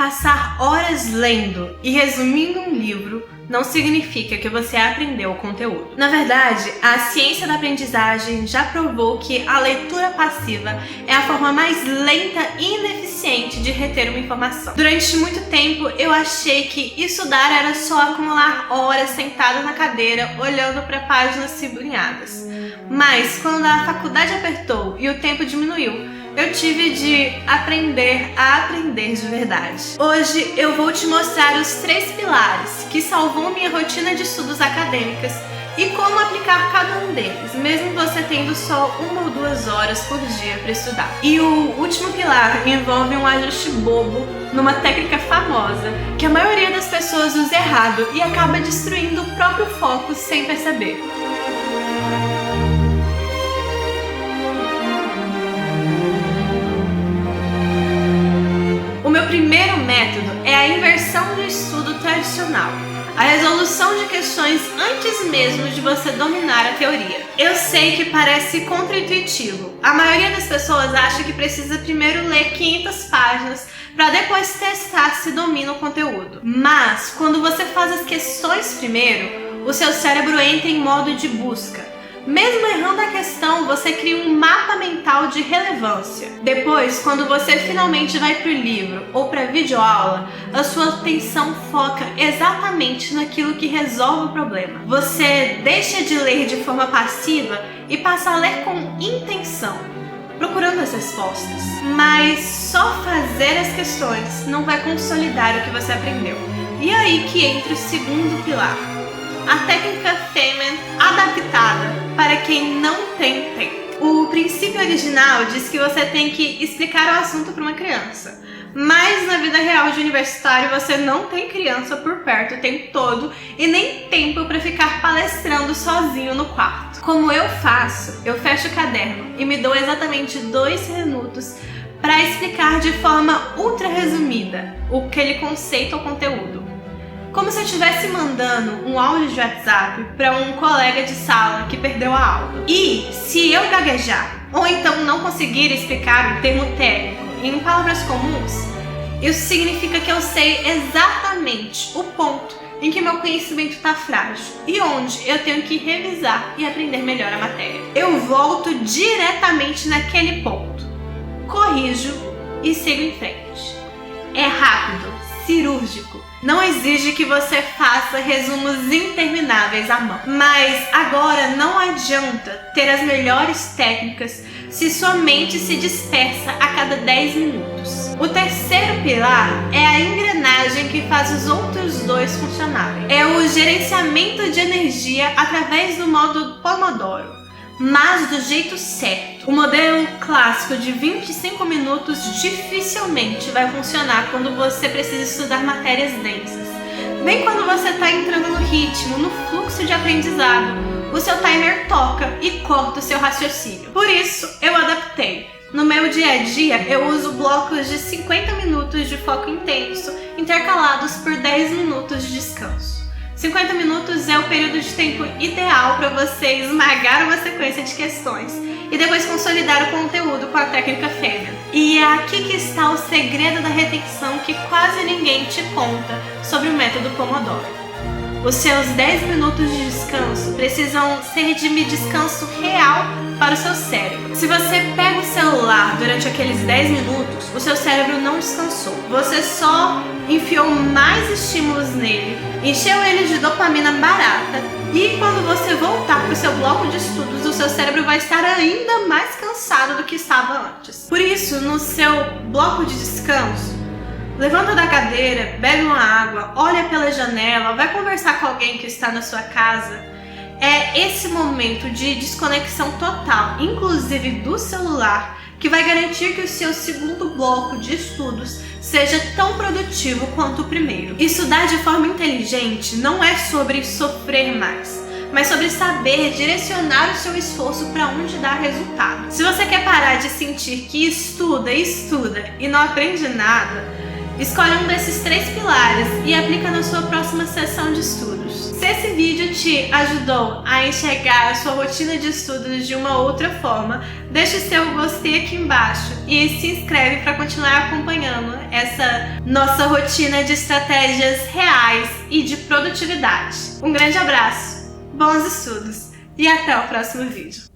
Passar horas lendo e resumindo um livro não significa que você aprendeu o conteúdo. Na verdade, a ciência da aprendizagem já provou que a leitura passiva é a forma mais lenta e ineficiente de reter uma informação. Durante muito tempo, eu achei que estudar era só acumular horas sentado na cadeira, olhando para páginas sublinhadas. Mas, quando a faculdade apertou e o tempo diminuiu, eu tive de aprender a aprender de verdade. Hoje eu vou te mostrar os 3 pilares que salvou minha rotina de estudos acadêmicas e como aplicar cada um deles, mesmo você tendo só 1 ou 2 horas por dia para estudar. E o último pilar envolve um ajuste bobo numa técnica famosa que a maioria das pessoas usa errado e acaba destruindo o próprio foco sem perceber. O meu primeiro método é a inversão do estudo tradicional, a resolução de questões antes mesmo de você dominar a teoria. Eu sei que parece contraintuitivo. A maioria das pessoas acha que precisa primeiro ler 500 páginas para depois testar se domina o conteúdo. Mas, quando você faz as questões primeiro, o seu cérebro entra em modo de busca. Mesmo errando a questão, você cria um mapa mental de relevância. Depois, quando você finalmente vai para o livro ou para a videoaula, a sua atenção foca exatamente naquilo que resolve o problema. Você deixa de ler de forma passiva e passa a ler com intenção, procurando as respostas. Mas só fazer as questões não vai consolidar o que você aprendeu. E é aí que entra o segundo pilar. A técnica Feynman adaptada para quem não tem tempo. O princípio original diz que você tem que explicar o assunto para uma criança, mas na vida real de universitário você não tem criança por perto o tempo todo e nem tempo para ficar palestrando sozinho no quarto. Como eu faço, eu fecho o caderno e me dou exatamente 2 minutos para explicar de forma ultra resumida aquele conceito ou conteúdo. Como se eu estivesse mandando um áudio de WhatsApp para um colega de sala que perdeu a aula. E se eu gaguejar, ou então não conseguir explicar um termo técnico em palavras comuns, isso significa que eu sei exatamente o ponto em que meu conhecimento está frágil e onde eu tenho que revisar e aprender melhor a matéria. Eu volto diretamente naquele ponto, corrijo e sigo em frente. É rápido, cirúrgico. Não exige que você faça resumos intermináveis à mão. Mas agora não adianta ter as melhores técnicas se sua mente se dispersa a cada 10 minutos. O terceiro pilar é a engrenagem que faz os outros 2 funcionarem. É o gerenciamento de energia através do modo Pomodoro, mas do jeito certo. O modelo clássico de 25 minutos dificilmente vai funcionar quando você precisa estudar matérias densas. Bem quando você está entrando no ritmo, no fluxo de aprendizado, o seu timer toca e corta o seu raciocínio. Por isso, eu adaptei. No meu dia a dia, eu uso blocos de 50 minutos de foco intenso, intercalados por 10 minutos de descanso. 50 minutos é o período de tempo ideal para você esmagar uma sequência de questões e depois consolidar o conteúdo com a técnica Feynman. E é aqui que está o segredo da retenção que quase ninguém te conta sobre o método Pomodoro. Os seus 10 minutos de descanso precisam ser de descanso real para o seu cérebro. Se você pega o celular durante aqueles 10 minutos, o seu cérebro não descansou. Você só enfiou mais estímulos nele, encheu ele de dopamina barata e quando você voltar para o seu bloco de estudos, o seu cérebro vai estar ainda mais cansado do que estava antes. Por isso, no seu bloco de descanso, levanta da cadeira, bebe uma água, olha pela janela, vai conversar com alguém que está na sua casa. É esse momento de desconexão total, inclusive do celular, que vai garantir que o seu segundo bloco de estudos seja tão produtivo quanto o primeiro. Estudar de forma inteligente não é sobre sofrer mais, mas sobre saber direcionar o seu esforço para onde dá resultado. Se você quer parar de sentir que estuda e não aprende nada, Escolhe um desses 3 pilares e aplica na sua próxima sessão de estudos. Se esse vídeo te ajudou a enxergar a sua rotina de estudos de uma outra forma, deixa o seu gostei aqui embaixo e se inscreve para continuar acompanhando essa nossa rotina de estratégias reais e de produtividade. Um grande abraço, bons estudos e até o próximo vídeo.